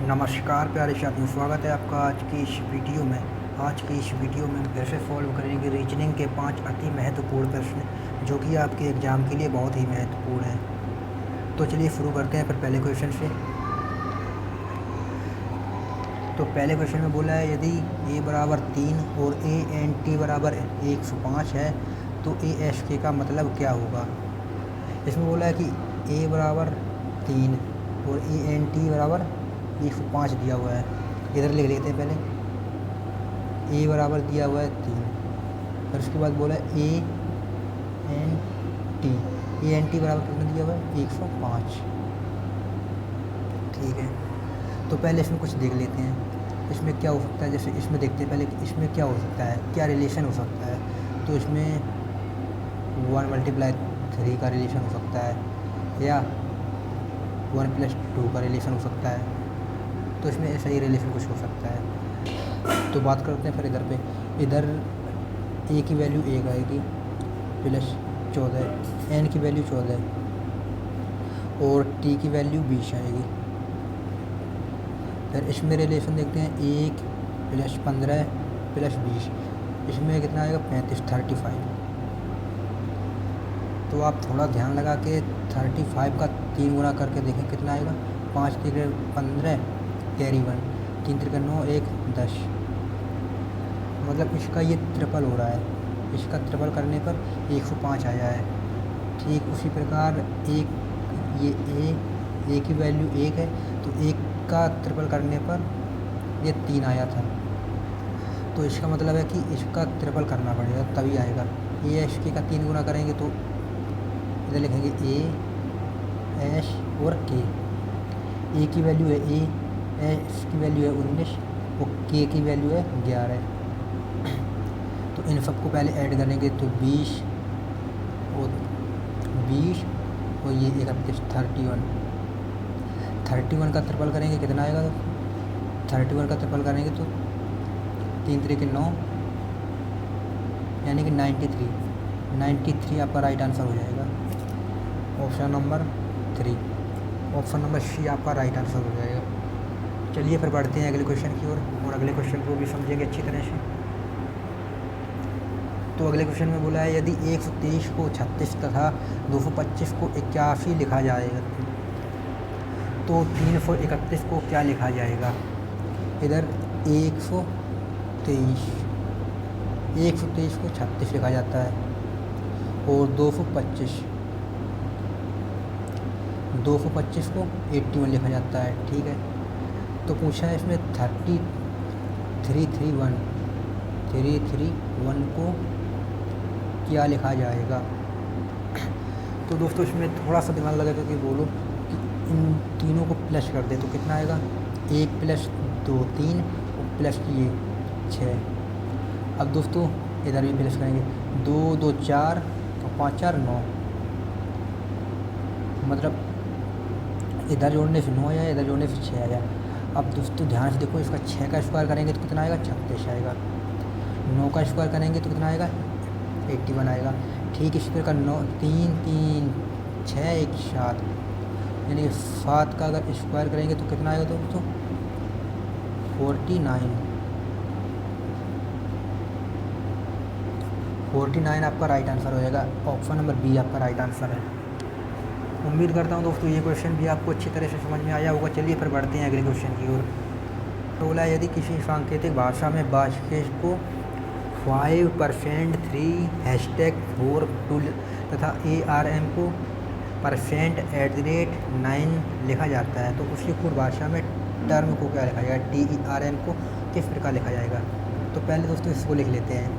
नमस्कार प्यारे साथियों, स्वागत है आपका आज की इस वीडियो में। आज की इस वीडियो में हम कैसे सॉल्व करेंगे रीजनिंग के 5 अति महत्वपूर्ण प्रश्न जो कि आपके एग्ज़ाम के लिए बहुत ही महत्वपूर्ण हैं। तो चलिए शुरू करते हैं फिर पहले क्वेश्चन से। तो पहले क्वेश्चन में बोला है यदि a बराबर 3 और ANT बराबर 105 है तो ASK का मतलब क्या होगा। इसमें बोला है कि a बराबर 3 और ANT बराबर 105 दिया हुआ है। इधर लिख लेते हैं पहले। a बराबर दिया हुआ है 3, फिर उसके बाद बोला है ANT बराबर कितना दिया हुआ है 105। ठीक है, तो पहले इसमें कुछ देख लेते हैं इसमें क्या हो सकता है। जैसे इसमें देखते हैं पहले कि इसमें क्या हो सकता है, क्या रिलेशन हो सकता है। तो इसमें 1 × 3 का रिलेशन हो सकता है या 1 + 2 का रिलेशन हो सकता है। तो इसमें ऐसा ही रिलेशन कुछ हो सकता है। तो बात करते हैं फिर इधर पे। इधर a की वैल्यू 1 आएगी प्लस 14, n की वैल्यू 14 और t की वैल्यू 20 आएगी। फिर इसमें रिलेशन देखते हैं 1 + 15 + 20, इसमें कितना आएगा 35। तो आप थोड़ा ध्यान लगा के 35 का 3 गुना करके देखें कितना आएगा। 5 × 3 = 15 कैरी 1, 3 × 3 = 9, 1 = 10। मतलब इसका ये ट्रिपल हो रहा है। इसका ट्रिपल करने पर 105 आया है। ठीक उसी प्रकार ये a की वैल्यू 1 है तो 1 का ट्रिपल करने पर ये 3 आया था। तो इसका मतलब है कि इसका ट्रिपल करना पड़ेगा तभी आएगा। ASK का 3 गुना करेंगे तो इधर लिखेंगे A S और K। a की वैल्यू है a, S की वैल्यू है 19 और K की वैल्यू है 11। तो इन सबको पहले ऐड करेंगे तो 20 और ये 31, 31 का ट्रिपल करेंगे कितना आएगा। 31 का ट्रिपल करेंगे तो 3 × 3 = 9 यानी कि 93 आपका राइट आंसर हो जाएगा। Option number 3, option number C आपका राइट आंसर हो जाएगा। चलिए फिर बढ़ते हैं अगले क्वेश्चन की ओर और अगले क्वेश्चन को भी समझेंगे अच्छी तरह से। तो अगले क्वेश्चन में बोला है यदि 123 को 36 तथा 225 को 81 लिखा जाएगा तो 331 को क्या लिखा जाएगा। इधर 123 को 36 लिखा जाता है और 225 को 81 लिखा जाता है। ठीक है, तो पूछा है इसमें 331 को क्या लिखा जाएगा। तो दोस्तों इसमें थोड़ा सा दिमाग लगा करके बोलो कि इन तीनों को प्लस कर दे तो कितना आएगा। 1 + 2 3 और प्लस ये 6। अब दोस्तों इधर भी प्लस करेंगे 2 2 4 और 5 4 9, मतलब इधर जोड़ने से 9 आया, इधर जोड़ने से 6 आया। अब दोस्तों ध्यान से देखो, इसका 6 का स्क्वायर करेंगे तो कितना आएगा 36 आएगा। 9 का स्क्वायर करेंगे तो कितना आएगा 81 आएगा। ठीक इसी प्रकार 9 3 3 6 1 7 यानी कि 7 का अगर स्क्वायर करेंगे तो कितना आएगा दोस्तों 49 आपका राइट आंसर हो जाएगा। ऑप्शन नंबर B आपका राइट आंसर है। उम्मीद करता हूँ दोस्तों ये क्वेश्चन भी आपको अच्छी तरह से समझ में आया होगा। चलिए फिर बढ़ते हैं अगले क्वेश्चन की ओर। तो बोला यदि किसी सांकेतिक भाषा में वाक्य को 5% 3 #4 2 तथा ARM को %@9 लिखा जाता है तो उसी पूर्ण भाषा में टर्म को क्या लिखा जाएगा, TERM को किस प्रकार लिखा जाएगा। तो पहले दोस्तों इसको लिख लेते हैं।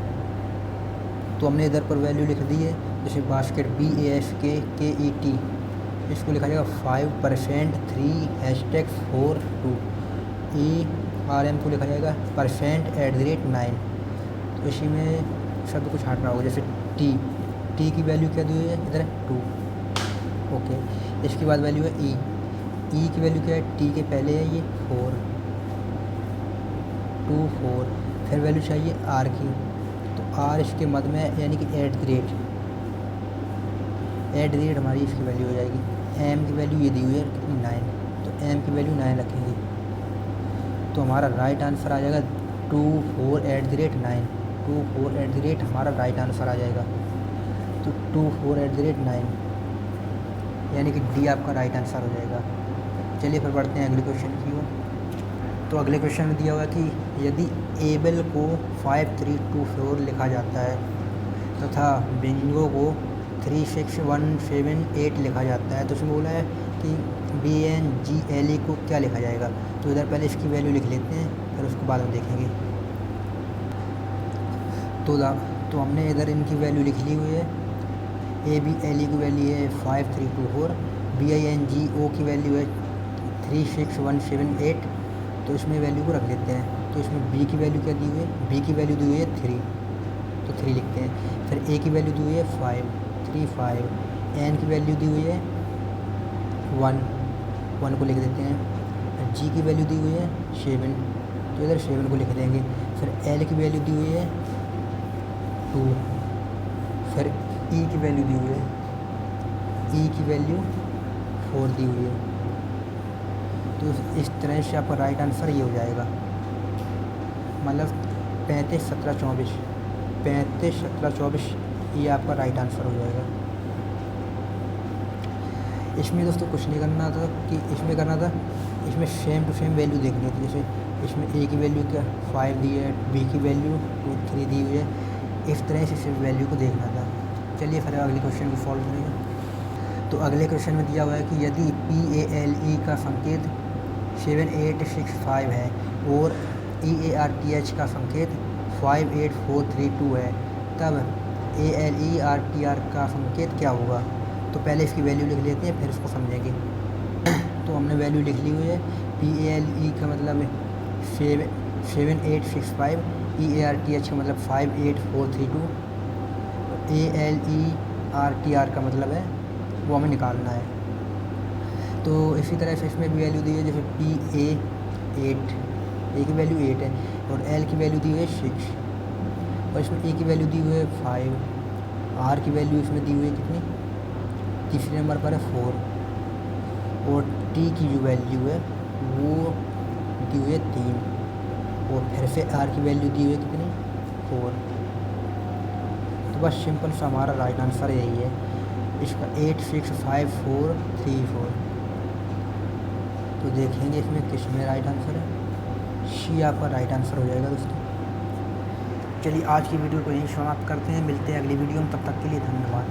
तो हमने इधर पर वैल्यू लिख दी है, जैसे बास्केट BASKET, इसको लिखा जाएगा 5% 3 #4 2। ARM को लिखा जाएगा %@9। तो इसी में शब्द कुछ हट रहा होगा, जैसे टी की वैल्यू क्या दी हुई है इधर 2। ओके, इसके बाद वैल्यू है ई की वैल्यू क्या है, टी के पहले है ये 4 2 4। फिर वैल्यू चाहिए आर की, तो आर इसके मध्य में है यानी कि @ हमारी इसकी वैल्यू हो जाएगी। एम की वैल्यू ये दी हुई है 9, तो एम की वैल्यू 9 रखेंगे। तो हमारा राइट आंसर आ जाएगा 24@9। 24 हमारा राइट आंसर आ जाएगा। तो 24@9 यानी कि डी आपका राइट आंसर हो जाएगा। चलिए फिर बढ़ते हैं अगले क्वेश्चन की ओर। तो अगले क्वेश्चन में दिया हुआ कि यदि एबल को 5324 लिखा जाता है तथा बिंगो को 36178 लिखा जाता है, तो उसमें बोला है कि BNGLE को क्या लिखा जाएगा। तो इधर पहले इसकी वैल्यू लिख लेते हैं, फिर उसको बाद में देखेंगे। तो हमने इधर इनकी वैल्यू लिख ली हुई है। ABLE की वैल्यू है 5324, BINGO की वैल्यू है 36178। तो इसमें वैल्यू को रख लेते हैं। तो इसमें B की वैल्यू क्या दी हुई है, B की वैल्यू दी हुई है 3, तो 3 लिखते हैं। फिर A की वैल्यू दी हुई है 5, N की वैल्यू दी हुई है 1 को लिख देते हैं। G की वैल्यू दी हुई है 7, तो इधर 7 को लिख देंगे। फिर L की वैल्यू दी हुई है 2, फिर E की वैल्यू दी हुई है, E की वैल्यू 4 दी हुई है। तो इस तरह से आपका राइट आंसर ये हो जाएगा, मतलब 35 17 24, 35 17 24 ये आपका राइट आंसर हो जाएगा। इसमें दोस्तों कुछ नहीं करना था कि इसमें करना था, इसमें सेम टू सेम वैल्यू देखनी थी। जैसे इसमें A की वैल्यू क्या 5 दी है, B की वैल्यू 3 दी हुई है, इस तरह से सिर्फ वैल्यू को देखना था। चलिए फिर अगले क्वेश्चन को सॉल्व करेंगे। तो अगले क्वेश्चन में दिया हुआ है कि यदि PALE का संकेत 7865 है और EARTH का संकेत 58432 है, तब ALERTR का संकेत क्या होगा। तो पहले इसकी वैल्यू लिख लेते हैं, फिर इसको समझेंगे। तो हमने वैल्यू लिख ली हुई है। PALE का मतलब 7865, EARTH का मतलब 58432, ALERTR का मतलब है वो हमें निकालना है। तो इसी तरह से इसमें भी वैल्यू दी है। जैसे PA8, A की वैल्यू 8 है और L की वैल्यू दी हुई है 6, और इसमें A की वैल्यू दी हुई है 5, R की वैल्यू इसमें दी हुई है कितनी, तीसरे नंबर पर है 4, और T की जो वैल्यू है वो दी हुई है 3, और फिर से R की वैल्यू दी हुई है कितनी 4। तो बस सिंपल सा हमारा राइट आंसर यही है, इसका 86544। तो देखेंगे इसमें किस में राइट आंसर है। सी आपका राइट आंसर हो जाएगा दोस्तों। चलिए आज की वीडियो को यहीं समाप्त करते हैं, मिलते हैं अगली वीडियो में, तब तक के लिए धन्यवाद।